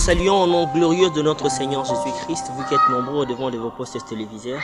saluons au nom glorieux de notre Seigneur Jésus-Christ, vous qui êtes nombreux devant de vos postes téléviseurs.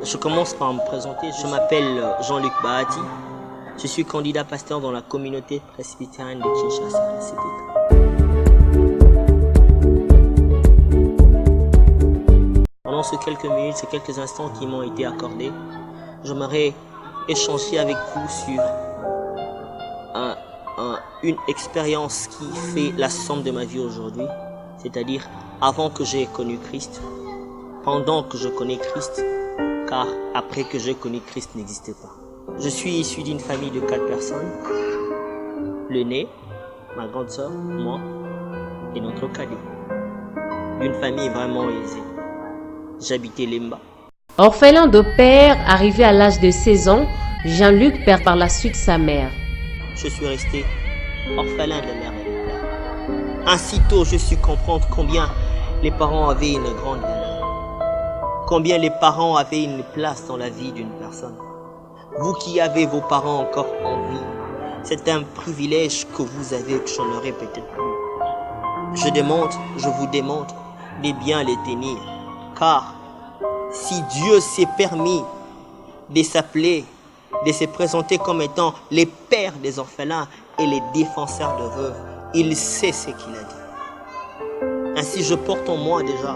Je commence par me présenter. Je m'appelle Jean-Luc Bahati. Je suis candidat pasteur dans la communauté presbytérienne de Kinshasa, la CPK. Pendant ces quelques minutes, ces quelques instants qui m'ont été accordés, j'aimerais échanger avec vous sur une expérience qui fait la somme de ma vie aujourd'hui, c'est-à-dire avant que j'ai connu Christ, pendant que je connais Christ, car après que j'ai connu Christ n'existait pas. Je suis issu d'une famille de 4 personnes, l'aîné, ma grande sœur, moi et notre cadet, d'une famille vraiment aisée. J'habitais Lemba. Orphelin de père, arrivé à l'âge de 16 ans, Jean-Luc perd par la suite sa mère. Je suis resté orphelin de mère et de père. Ainsi tôt, je suis comprendre combien les parents avaient une grande valeur. Combien les parents avaient une place dans la vie d'une personne. Vous qui avez vos parents encore en vie, c'est un privilège que vous avez que j'en aurais peut-être plus. Je vous démontre de bien les tenir. Car si Dieu s'est permis de s'appeler, de se présenter comme étant les pères des orphelins et les défenseurs de veuves, il sait ce qu'il a dit. Ainsi je porte en moi déjà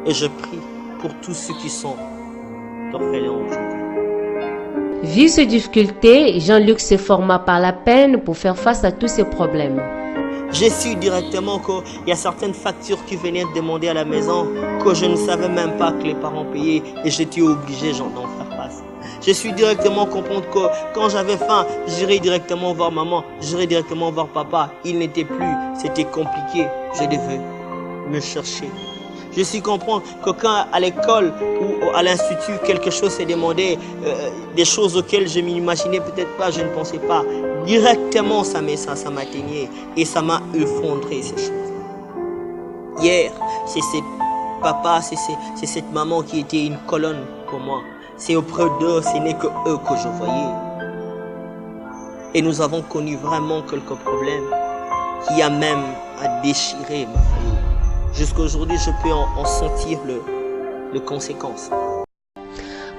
et je prie pour tous ceux qui sont orphelins aujourd'hui. Vu ces difficultés, Jean-Luc se forma par la peine pour faire face à tous ces problèmes. J'ai su directement qu'il y a certaines factures qui venaient de demander à la maison que je ne savais même pas que les parents payaient et j'étais obligé d'en faire face. Je suis directement comprendre que quand j'avais faim, j'irais directement voir maman, j'irais directement voir papa. Il n'était plus, c'était compliqué. Je devais me chercher. Je suis comprendre que quand à l'école ou à l'institut, quelque chose s'est demandé, des choses auxquelles je m'imaginais peut-être pas, je ne pensais pas. Directement, ça m'atteignait et ça m'a effondré ces choses. Hier, c'est ces papas, c'est cette maman qui était une colonne pour moi. C'est auprès d'eux, ce n'est que eux que je voyais. Et nous avons connu vraiment quelques problèmes qui a même à déchirer ma famille. Jusqu'à aujourd'hui, je peux en sentir les conséquences.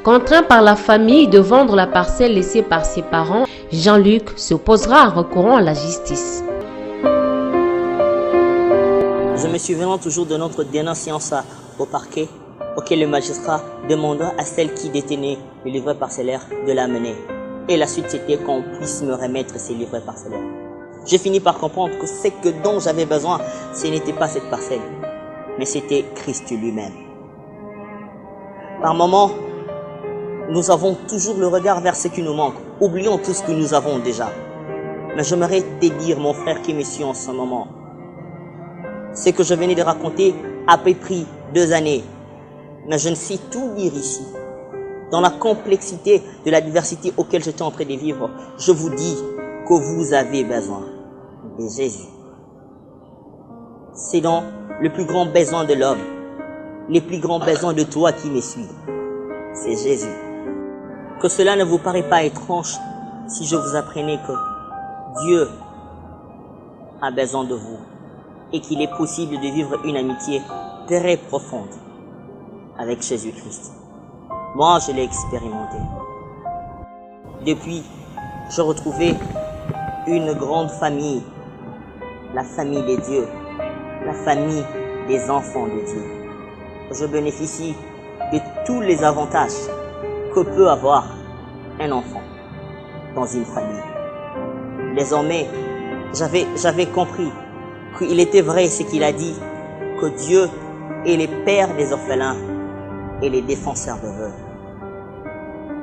Contraint par la famille de vendre la parcelle laissée par ses parents, Jean-Luc s'opposera en recourant à la justice. Je me souviens toujours de notre dénonciance au parquet, auquel le magistrat demanda à celle qui détenait le livret parcellaire de l'amener. Et la suite, c'était qu'on puisse me remettre ces livrets parcellaires. J'ai fini par comprendre que ce dont j'avais besoin, ce n'était pas cette parcelle, mais c'était Christ lui-même. Par moments, nous avons toujours le regard vers ce qui nous manque. Oublions tout ce que nous avons déjà. Mais j'aimerais te dire, mon frère qui me suit en ce moment, ce que je venais de raconter a pris 2 années. Mais je ne sais tout dire ici. Dans la complexité de la diversité auquel j'étais en train de vivre, je vous dis que vous avez besoin de Jésus. C'est dans le plus grand besoin de l'homme, le plus grand besoin de toi qui me suis. C'est Jésus. Que cela ne vous paraît pas étrange si je vous apprenais que Dieu a besoin de vous et qu'il est possible de vivre une amitié très profonde avec Jésus-Christ. Moi, je l'ai expérimenté. Depuis, je retrouvais une grande famille, la famille des dieux, la famille des enfants de Dieu. Je bénéficie de tous les avantages que peut avoir un enfant dans une famille. Désormais, j'avais compris qu'il était vrai ce qu'il a dit, que Dieu est le père des orphelins et les défenseurs de veuves.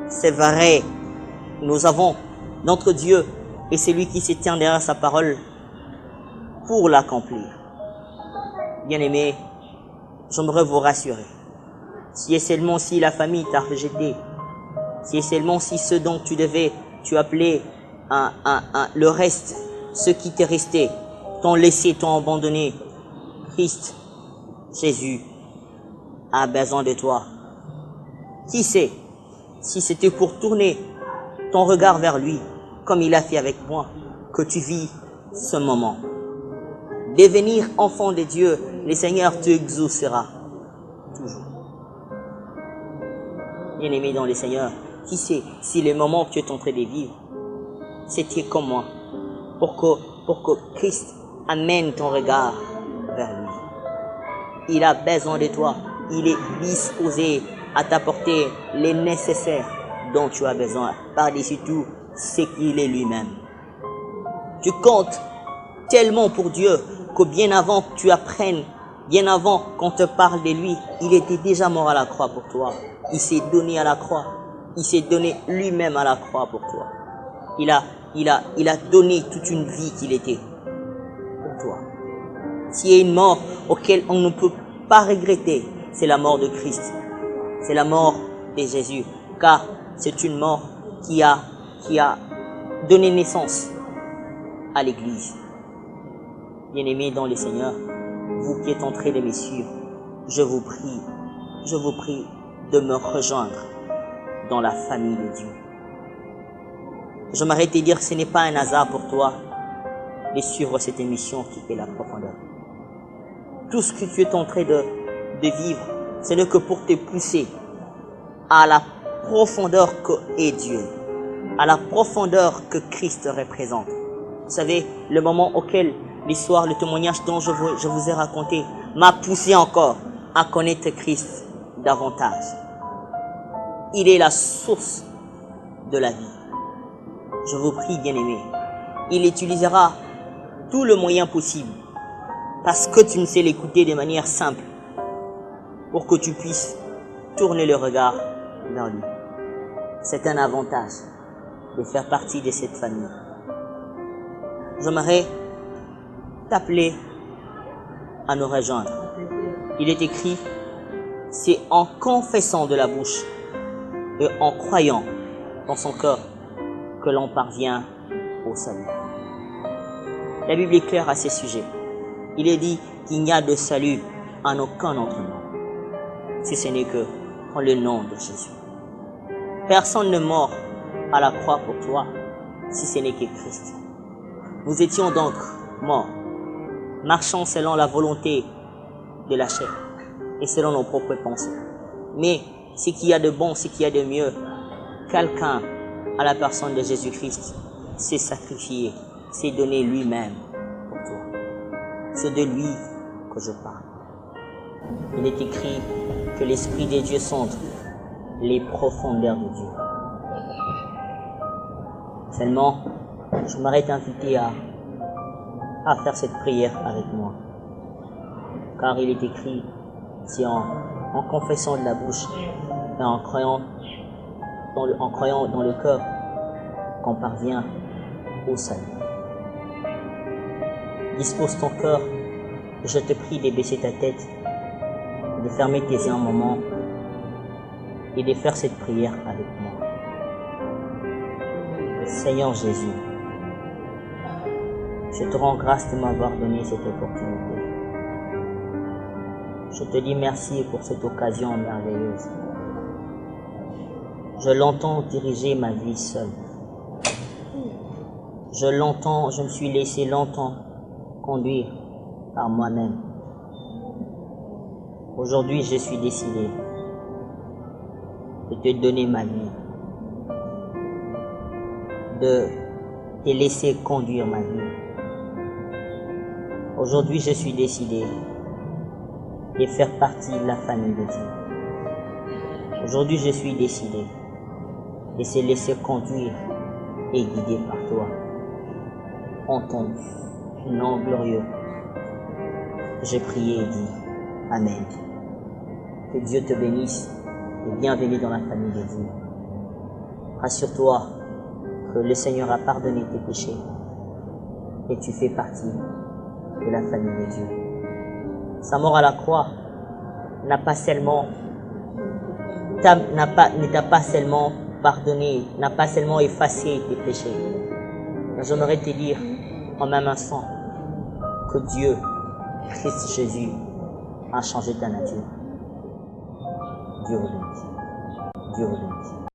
C'est vrai, nous avons notre Dieu et celui qui se tient derrière sa parole pour l'accomplir. Bien-aimés, j'aimerais vous rassurer. Si et seulement si la famille t'a rejeté, si et seulement si ce dont tu appelais le reste, ceux qui t'est resté, t'ont laissé, t'ont abandonné, Christ, Jésus, a besoin de toi. Qui sait si c'était pour tourner ton regard vers lui, comme il a fait avec moi, que tu vis ce moment. devenir enfant de Dieu, le Seigneur te exaucera toujours. Bien-aimé dans le Seigneur, qui sait si le moment que tu es en train de vivre, c'était comme moi, pour que Christ amène ton regard vers lui. Il a besoin de toi. Il est disposé à t'apporter les nécessaires dont tu as besoin, par-dessus tout ce qu'il est lui-même. Tu comptes tellement pour Dieu que bien avant que tu apprennes, bien avant qu'on te parle de lui, il était déjà mort à la croix pour toi. Il s'est donné à la croix. Il s'est donné lui-même à la croix pour toi. Il a donné toute une vie qu'il était pour toi. S'il y a une mort auquel on ne peut pas regretter, c'est la mort de Christ. C'est la mort de Jésus. Car c'est une mort qui a donné naissance à l'Église. Bien-aimés dans le Seigneur, vous qui êtes en train de me suivre, je vous prie de me rejoindre dans la famille de Dieu. J'aimerais te dire que ce n'est pas un hasard pour toi de suivre cette émission qui est la profondeur. Tout ce que tu es en train de vivre, ce n'est que pour te pousser à la profondeur que est Dieu, à la profondeur que Christ représente. Vous savez, le moment auquel l'histoire, le témoignage dont je vous ai raconté m'a poussé encore à connaître Christ davantage. Il est la source de la vie. Je vous prie, bien-aimés, il utilisera tout le moyen possible parce que tu ne sais l'écouter de manière simple pour que tu puisses tourner le regard vers lui. C'est un avantage de faire partie de cette famille. J'aimerais t'appeler à nous rejoindre. Il est écrit, c'est en confessant de la bouche et en croyant dans son cœur que l'on parvient au salut. La Bible est claire à ce sujet. Il est dit qu'il n'y a de salut en aucun autre nom, si ce n'est que en le nom de Jésus. Personne ne mort à la croix pour toi, si ce n'est que Christ. Nous étions donc morts, marchant selon la volonté de la chair et selon nos propres pensées. Mais ce qu'il y a de bon, ce qu'il y a de mieux, quelqu'un à la personne de Jésus-Christ s'est sacrifié, s'est donné lui-même pour toi. C'est de lui que je parle. Il est écrit que l'Esprit de Dieu sonde les profondeurs de Dieu. Seulement, je m'arrête invité à faire cette prière avec moi. Car il est écrit, c'est en confessant de la bouche et en croyant dans le cœur qu'on parvient au salut. Dispose ton cœur, je te prie de baisser ta tête, de fermer tes yeux un moment et de faire cette prière avec moi. Seigneur Jésus, je te rends grâce de m'avoir donné cette opportunité. Je te dis merci pour cette occasion merveilleuse. Je l'entends diriger ma vie seule. Je me suis laissé longtemps conduire par moi-même. Aujourd'hui, je suis décidé de te donner ma vie, de te laisser conduire ma vie. Aujourd'hui, je suis décidé de faire partie de la famille de Dieu. Aujourd'hui, je suis décidé de se laisser conduire et guider par toi. En ton nom glorieux, j'ai prié et dit Amen. Que Dieu te bénisse et bienvenue dans la famille de Dieu. Rassure-toi que le Seigneur a pardonné tes péchés et tu fais partie de la famille de Dieu. Sa mort à la croix ne t'a pas seulement pardonné, n'a pas seulement effacé tes péchés. Mais j'aimerais te dire en même instant que Dieu, Christ Jésus, a changé ta nature. Dieu vous bénisse. Dieu vous bénisse.